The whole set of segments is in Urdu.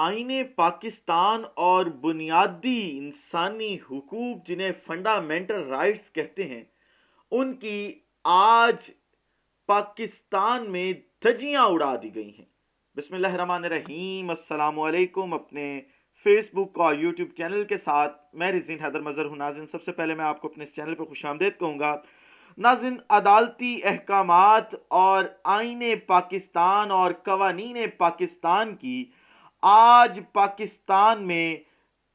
آئین پاکستان اور بنیادی انسانی حقوق جنہیں فنڈامنٹل رائٹس کہتے ہیں، ان کی آج پاکستان میں دھجیاں اڑا دی گئی ہیں۔ بسم اللہ الرحمن الرحیم۔ السلام علیکم۔ اپنے فیس بک اور یوٹیوب چینل کے ساتھ میں رزین حیدر مظہر ہوں۔ ناظرین، سب سے پہلے میں آپ کو اپنے اس چینل پہ خوش آمدید کہوں گا۔ ناظرین، عدالتی احکامات اور آئین پاکستان اور قوانین پاکستان کی آج پاکستان میں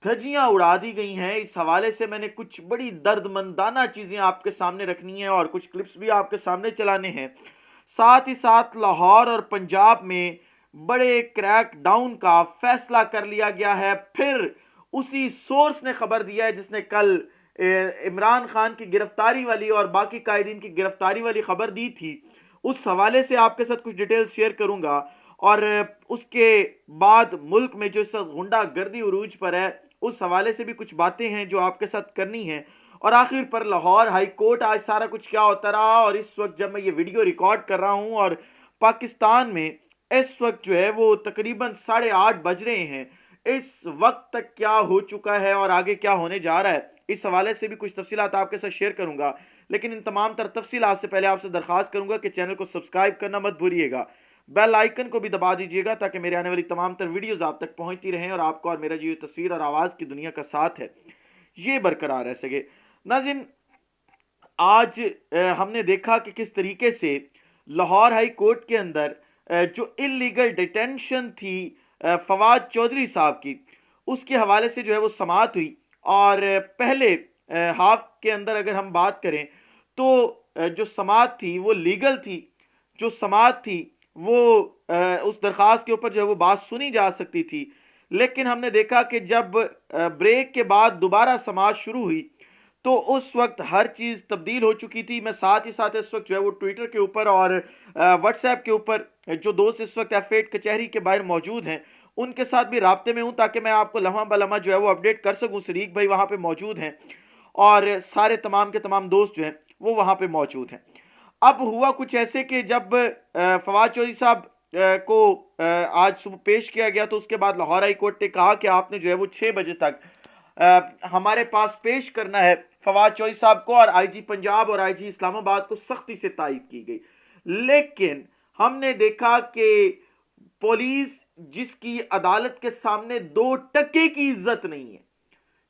دھجیاں اڑا دی گئی ہیں۔ اس حوالے سے میں نے کچھ بڑی درد مندانہ چیزیں آپ کے سامنے رکھنی ہیں اور کچھ کلپس بھی آپ کے سامنے چلانے ہیں۔ ساتھ ہی ساتھ لاہور اور پنجاب میں بڑے کریک ڈاؤن کا فیصلہ کر لیا گیا ہے۔ پھر اسی سورس نے خبر دیا ہے جس نے کل عمران خان کی گرفتاری والی اور باقی قائدین کی گرفتاری والی خبر دی تھی۔ اس حوالے سے آپ کے ساتھ کچھ ڈیٹیلز شیئر کروں گا، اور اس کے بعد ملک میں جو اس وقت غنڈہ گردی عروج پر ہے اس حوالے سے بھی کچھ باتیں ہیں جو آپ کے ساتھ کرنی ہیں، اور آخر پر لاہور ہائی کورٹ آج سارا کچھ کیا ہوتا رہا، اور اس وقت جب میں یہ ویڈیو ریکارڈ کر رہا ہوں اور پاکستان میں اس وقت جو ہے وہ تقریباً 8:30 بج رہے ہیں، اس وقت تک کیا ہو چکا ہے اور آگے کیا ہونے جا رہا ہے، اس حوالے سے بھی کچھ تفصیلات آپ کے ساتھ شیئر کروں گا۔ لیکن ان تمام تر تفصیلات سے پہلے آپ سے درخواست کروں گا کہ چینل کو سبسکرائب کرنا مت بھولیے گا، بیل آئیکن کو بھی دبا دیجیے گا تاکہ میرے آنے والی تمام تر ویڈیوز آپ تک پہنچتی رہیں اور آپ کو اور میرا جو یہ تصویر اور آواز کی دنیا کا ساتھ ہے یہ برقرار رہ سکے۔ ناظرین، آج ہم نے دیکھا کہ کس طریقے سے لاہور ہائی کورٹ کے اندر جو انلیگل ڈیٹینشن تھی فواد چودھری صاحب کی، اس کے حوالے سے جو ہے وہ سماعت ہوئی، اور پہلے ہاف کے اندر اگر ہم بات کریں تو جو سماعت تھی وہ لیگل تھی، جو سماعت تھی وہ اس درخواست کے اوپر جو ہے وہ بات سنی جا سکتی تھی، لیکن ہم نے دیکھا کہ جب بریک کے بعد دوبارہ سماعت شروع ہوئی تو اس وقت ہر چیز تبدیل ہو چکی تھی۔ میں ساتھ ہی ساتھ اس وقت جو ہے وہ ٹویٹر کے اوپر اور واٹس ایپ کے اوپر جو دوست اس وقت F8 کچہری کے باہر موجود ہیں ان کے ساتھ بھی رابطے میں ہوں تاکہ میں آپ کو لمحہ بلمحہ جو ہے وہ اپڈیٹ کر سکوں۔ صدیق بھائی وہاں پہ موجود ہیں اور سارے تمام کے تمام دوست جو ہیں وہ وہاں پہ موجود ہیں۔ اب ہوا کچھ ایسے کہ جب فواد چودھری صاحب کو آج صبح پیش کیا گیا تو اس کے بعد لاہور ہائی کورٹ نے کہا کہ آپ نے جو ہے وہ 6 بجے تک ہمارے پاس پیش کرنا ہے فواد چودھری صاحب کو، اور آئی جی پنجاب اور آئی جی اسلام آباد کو سختی سے تائید کی گئی۔ لیکن ہم نے دیکھا کہ پولیس جس کی عدالت کے سامنے 2 ٹکے کی عزت نہیں ہے،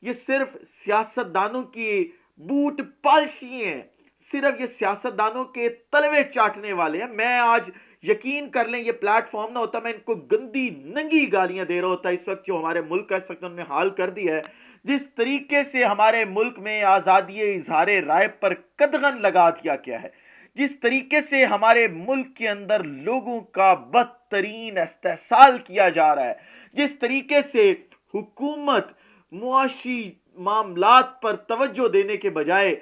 یہ صرف سیاستدانوں کی بوٹ پالشی ہیں، صرف یہ سیاستدانوں کے تلوے چاٹنے والے ہیں۔ میں آج یقین کر لیں یہ پلیٹ فارم نہ ہوتا میں ان کو گندی ننگی گالیاں دے رہا ہوتا۔ اس وقت جو ہمارے ملک کا اس وقت انہوں نے حال کر دیا ہے، جس طریقے سے ہمارے ملک میں آزادی اظہار رائے پر قدغن لگا دیا گیا ہے، جس طریقے سے ہمارے ملک کے اندر لوگوں کا بدترین استحصال کیا جا رہا ہے، جس طریقے سے حکومت معاشی معاملات پر توجہ دینے کے بجائے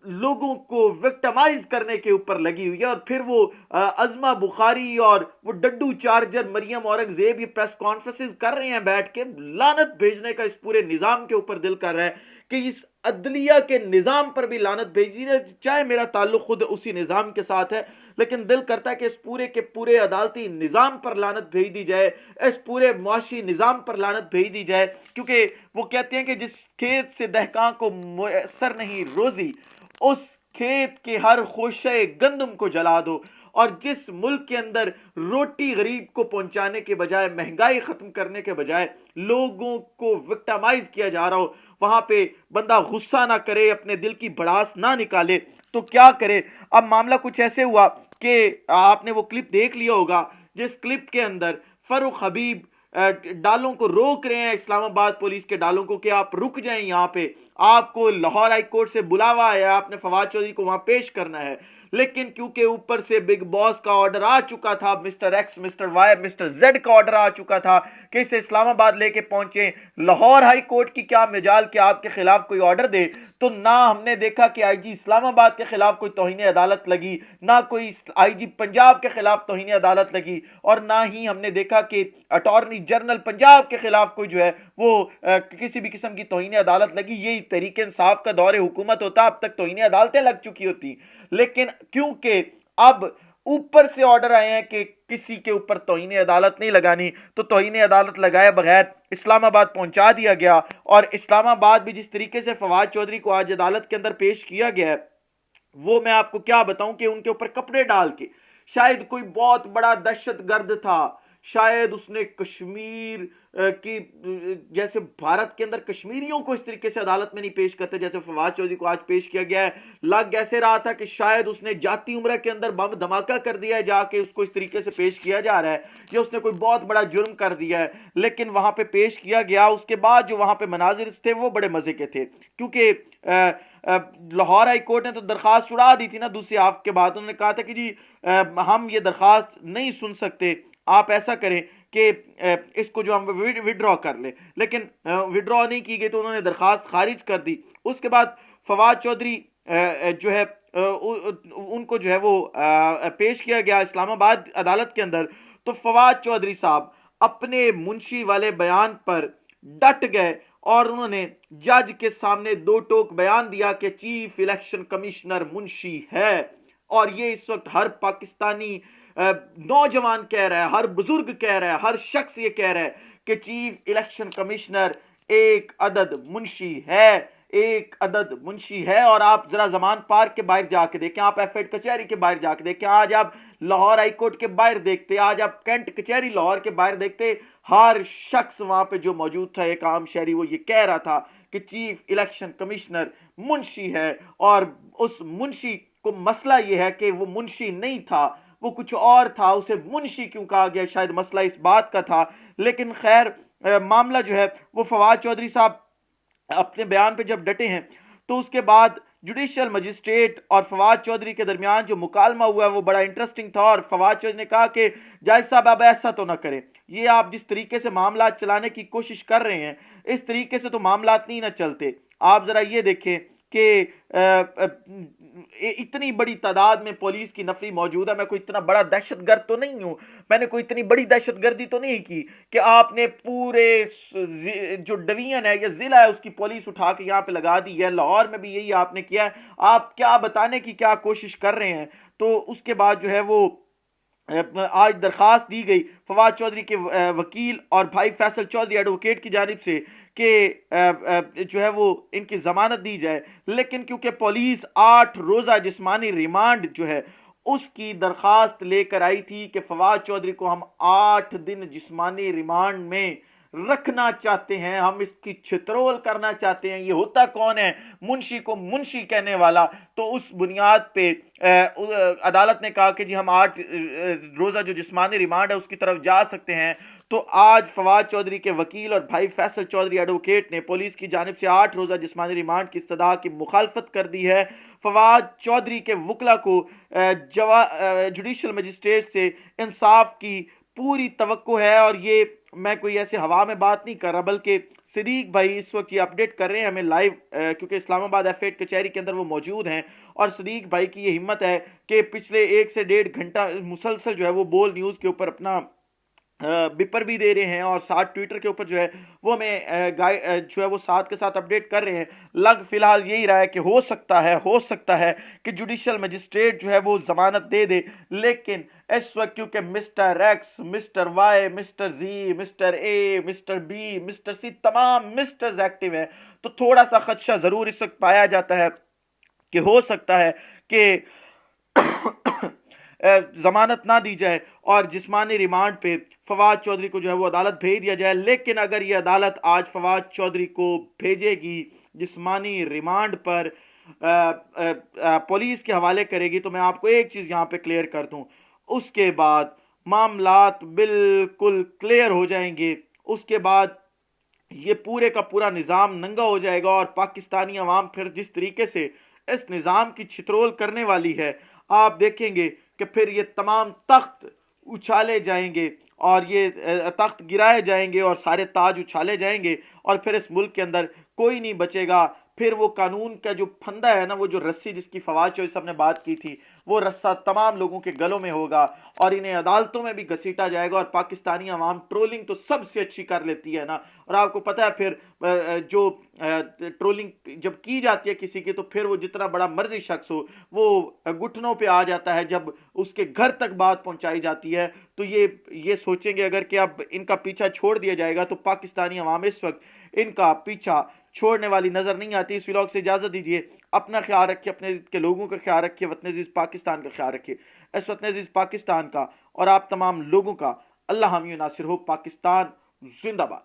لوگوں کو وکٹمائز کرنے کے اوپر لگی ہوئی ہے، اور پھر وہ عظمہ بخاری اور وہ ڈڈو چارجر مریم اورنگزیب یہ پریس کانفرنسز کر رہے ہیں بیٹھ کے، لعنت بھیجنے کا اس پورے نظام کے اوپر دل کر رہا ہے کہ اس عدلیہ کے نظام پر بھی لعنت بھیجی ہے، چاہے میرا تعلق خود اسی نظام کے ساتھ ہے، لیکن دل کرتا ہے کہ اس پورے کے پورے عدالتی نظام پر لعنت بھیج دی جائے، اس پورے معاشی نظام پر لعنت بھیج دی جائے، کیونکہ وہ کہتے ہیں کہ جس کھیت سے دہقاں کو میسر نہیں روزی اس کھیت کے ہر خوشے گندم کو جلا دو، اور جس ملک کے اندر روٹی غریب کو پہنچانے کے بجائے، مہنگائی ختم کرنے کے بجائے لوگوں کو وکٹمائز کیا جا رہا ہو، وہاں پہ بندہ غصہ نہ کرے، اپنے دل کی بڑاس نہ نکالے تو کیا کرے۔ اب معاملہ کچھ ایسے ہوا کہ آپ نے وہ کلپ دیکھ لیا ہوگا جس کلپ کے اندر فاروق حبیب ڈالوں کو روک رہے ہیں، اسلام آباد پولیس کے ڈالوں کو، کہ آپ رک جائیں، یہاں پہ آپ کو لاہور ہائی کورٹ سے بلاوا ہے، آپ نے فواد چودھری کو وہاں پیش کرنا ہے، لیکن کیونکہ اوپر سے بگ باس کا آرڈر آ چکا تھا، mister X mister Y mister Z کا آرڈر آ چکا تھا کہ اسے اسلام آباد لے کے پہنچیں، لاہور ہائی کورٹ کی کیا مجال کہ آپ کے خلاف کوئی آرڈر دے، تو نہ ہم نے دیکھا کہ آئی جی اسلام آباد کے خلاف کوئی توہین عدالت لگی، نہ کوئی آئی جی پنجاب کے خلاف توہین عدالت لگی، اور نہ ہی ہم نے دیکھا کہ اٹارنی جنرل پنجاب کے خلاف کوئی جو ہے وہ کسی بھی قسم کی توہین عدالت لگی۔ یہی تحریک انصاف کا دور حکومت ہوتا، اب تک توہین عدالتیں لگ چکی ہوتی، لیکن کیونکہ اب اوپر سے آرڈر آئے ہیں کہ کسی کے اوپر توہین عدالت نہیں لگانی، تو توہین عدالت لگائے بغیر اسلام آباد پہنچا دیا گیا، اور اسلام آباد بھی جس طریقے سے فواد چودھری کو آج عدالت کے اندر پیش کیا گیا ہے، وہ میں آپ کو کیا بتاؤں کہ ان کے اوپر کپڑے ڈال کے، شاید کوئی بہت بڑا دہشت گرد تھا، شاید اس نے کشمیر کی جیسے بھارت کے اندر کشمیریوں کو اس طریقے سے عدالت میں نہیں پیش کرتے جیسے فواد چودھری کو آج پیش کیا گیا ہے، لگ ایسے رہا تھا کہ شاید اس نے جاتی عمرہ کے اندر بم دھماکہ کر دیا ہے جا کے اس کو اس طریقے سے پیش کیا جا رہا ہے، یا اس نے کوئی بہت بڑا جرم کر دیا ہے، لیکن وہاں پہ پیش کیا گیا۔ اس کے بعد جو وہاں پہ مناظر تھے وہ بڑے مزے کے تھے، کیونکہ لاہور ہائی کورٹ نے تو درخواست اڑا دی تھی نا دوسری ہاف کے بعد، انہوں نے کہا تھا کہ جی ہم یہ درخواست نہیں سن سکتے، آپ ایسا کریں کہ اس کو جو ہم وڈرا کر لیں، لیکن وڈرا نہیں کی گئی تو انہوں نے درخواست خارج کر دی۔ اس کے بعد فواد چودھری جو ہے ان کو جو ہے وہ پیش کیا گیا اسلام آباد عدالت کے اندر، تو فواد چودھری صاحب اپنے منشی والے بیان پر ڈٹ گئے اور انہوں نے جج کے سامنے دو ٹوک بیان دیا کہ چیف الیکشن کمشنر منشی ہے، اور یہ اس وقت ہر پاکستانی نوجوان کہہ رہا ہے، ہر بزرگ کہہ رہا ہے، ہر شخص یہ کہہ رہا ہے کہ چیف الیکشن کمشنر ایک عدد منشی ہے، ایک عدد منشی ہے۔ اور آپ ذرا زمان پارک کے باہر جا کے دیکھیں، آپ ایف ایڈ کچہری کے باہر جا کے دیکھیں، آج آپ لاہور ہائی کورٹ کے باہر دیکھتے، آج آپ کینٹ کچہری لاہور کے باہر دیکھتے، ہر شخص وہاں پہ جو موجود تھا ایک عام شہری وہ یہ کہہ رہا تھا کہ چیف الیکشن کمشنر منشی ہے، اور اس منشی کو مسئلہ یہ ہے کہ وہ منشی نہیں تھا، وہ کچھ اور تھا، اسے منشی کیوں کہا گیا، شاید مسئلہ اس بات کا تھا۔ لیکن خیر معاملہ جو ہے وہ فواد چودھری صاحب اپنے بیان پہ جب ڈٹے ہیں تو اس کے بعد جوڈیشل مجسٹریٹ اور فواد چودھری کے درمیان جو مکالمہ ہوا ہے وہ بڑا انٹرسٹنگ تھا، اور فواد چودھری نے کہا کہ جج صاحب اب ایسا تو نہ کریں، یہ آپ جس طریقے سے معاملات چلانے کی کوشش کر رہے ہیں اس طریقے سے تو معاملات نہیں نہ چلتے، آپ ذرا یہ دیکھیں کہ اتنی بڑی تعداد میں پولیس کی نفری موجود ہے، میں کوئی اتنا بڑا دہشت گرد تو نہیں ہوں، میں نے کوئی اتنی بڑی دہشت گردی تو نہیں کی کہ آپ نے پورے جو ڈویژن ہے یا ضلع ہے اس کی پولیس اٹھا کے یہاں پہ لگا دی ہے، لاہور میں بھی یہی آپ نے کیا ہے، آپ کیا بتانے کی کیا کوشش کر رہے ہیں۔ تو اس کے بعد جو ہے وہ آج درخواست دی گئی فواد چودھری کے وکیل اور بھائی فیصل چودھری ایڈوکیٹ کی جانب سے کہ جو ہے وہ ان کی ضمانت دی جائے، لیکن کیونکہ پولیس 8 روزہ جسمانی ریمانڈ جو ہے اس کی درخواست لے کر آئی تھی کہ فواد چودھری کو ہم 8 دن جسمانی ریمانڈ میں رکھنا چاہتے ہیں، ہم اس کی چھترول کرنا چاہتے ہیں، یہ ہوتا کون ہے منشی کو منشی کہنے والا، تو اس بنیاد پہ عدالت نے کہا کہ جی ہم 8 روزہ جو جسمانی ریمانڈ ہے اس کی طرف جا سکتے ہیں۔ تو آج فواد چودھری کے وکیل اور بھائی فیصل چودھری ایڈوکیٹ نے پولیس کی جانب سے 8 روزہ جسمانی ریمانڈ کی استدعا کی مخالفت کر دی ہے۔ فواد چودھری کے وکلا کو جوڈیشل مجسٹریٹ سے انصاف کی پوری توقع ہے، اور یہ میں کوئی ایسے ہوا میں بات نہیں کر رہا، بلکہ صدیق بھائی اس وقت یہ اپڈیٹ کر رہے ہیں ہمیں لائیو، کیونکہ اسلام آباد ایف ایڈ کچہری کے اندر وہ موجود ہیں، اور صدیق بھائی کی یہ ہمت ہے کہ پچھلے 1 سے 1.5 گھنٹہ مسلسل جو ہے وہ بول نیوز کے اوپر اپنا بپر بھی دے رہے ہیں، اور ساتھ ٹویٹر کے اوپر جو ہے وہ ہمیں جو ہے وہ ساتھ کے ساتھ اپڈیٹ کر رہے ہیں۔ لگ فی الحال یہی رہا ہے کہ ہو سکتا ہے کہ جوڈیشل مجسٹریٹ جو ہے وہ ضمانت دے دے، لیکن اس وقت کیونکہ mister X, mister Y, mister Z, mister A, mister B, mister C, تمام مسٹرز ایکٹیو ہیں، تو تھوڑا سا خدشہ ضرور اس وقت پایا جاتا ہے کہ ہو سکتا ہے کہ ضمانت نہ دی جائے اور جسمانی ریمانڈ پہ فواد چودھری کو جو ہے وہ عدالت بھیج دیا جائے۔ لیکن اگر یہ عدالت آج فواد چودھری کو بھیجے گی جسمانی ریمانڈ پر، پولیس کے حوالے کرے گی، تو میں آپ کو ایک چیز یہاں پہ کلیئر کر دوں، اس کے بعد معاملات بالکل کلیئر ہو جائیں گے، اس کے بعد یہ پورے کا پورا نظام ننگا ہو جائے گا، اور پاکستانی عوام پھر جس طریقے سے اس نظام کی چھترول کرنے والی ہے، آپ دیکھیں گے کہ پھر یہ تمام تخت اچھالے جائیں گے، اور یہ تخت گرائے جائیں گے، اور سارے تاج اچھالے جائیں گے، اور پھر اس ملک کے اندر کوئی نہیں بچے گا۔ پھر وہ قانون کا جو پھندا ہے نا، وہ جو رسی جس کی فواد چودھری صاحب نے بات کی تھی، وہ رسہ تمام لوگوں کے گلوں میں ہوگا، اور انہیں عدالتوں میں بھی گھسیٹا جائے گا، اور پاکستانی عوام ٹرولنگ تو سب سے اچھی کر لیتی ہے نا، اور آپ کو پتہ ہے پھر جو ٹرولنگ جب کی جاتی ہے کسی کی، تو پھر وہ جتنا بڑا مرضی شخص ہو وہ گھٹنوں پہ آ جاتا ہے جب اس کے گھر تک بات پہنچائی جاتی ہے۔ تو یہ سوچیں گے اگر کہ اب ان کا پیچھا چھوڑ دیا جائے گا تو پاکستانی عوام اس وقت ان کا پیچھا چھوڑنے والی نظر نہیں آتی۔ اس ولاگ سے اجازت دیجیے، اپنا خیال رکھیے، اپنے کے لوگوں کا خیال رکھیے، وطن عزیز پاکستان کا خیال رکھیے۔ اس وطن عزیز پاکستان کا اور آپ تمام لوگوں کا اللہ حامی و ناصر ہو۔ پاکستان زندہ باد۔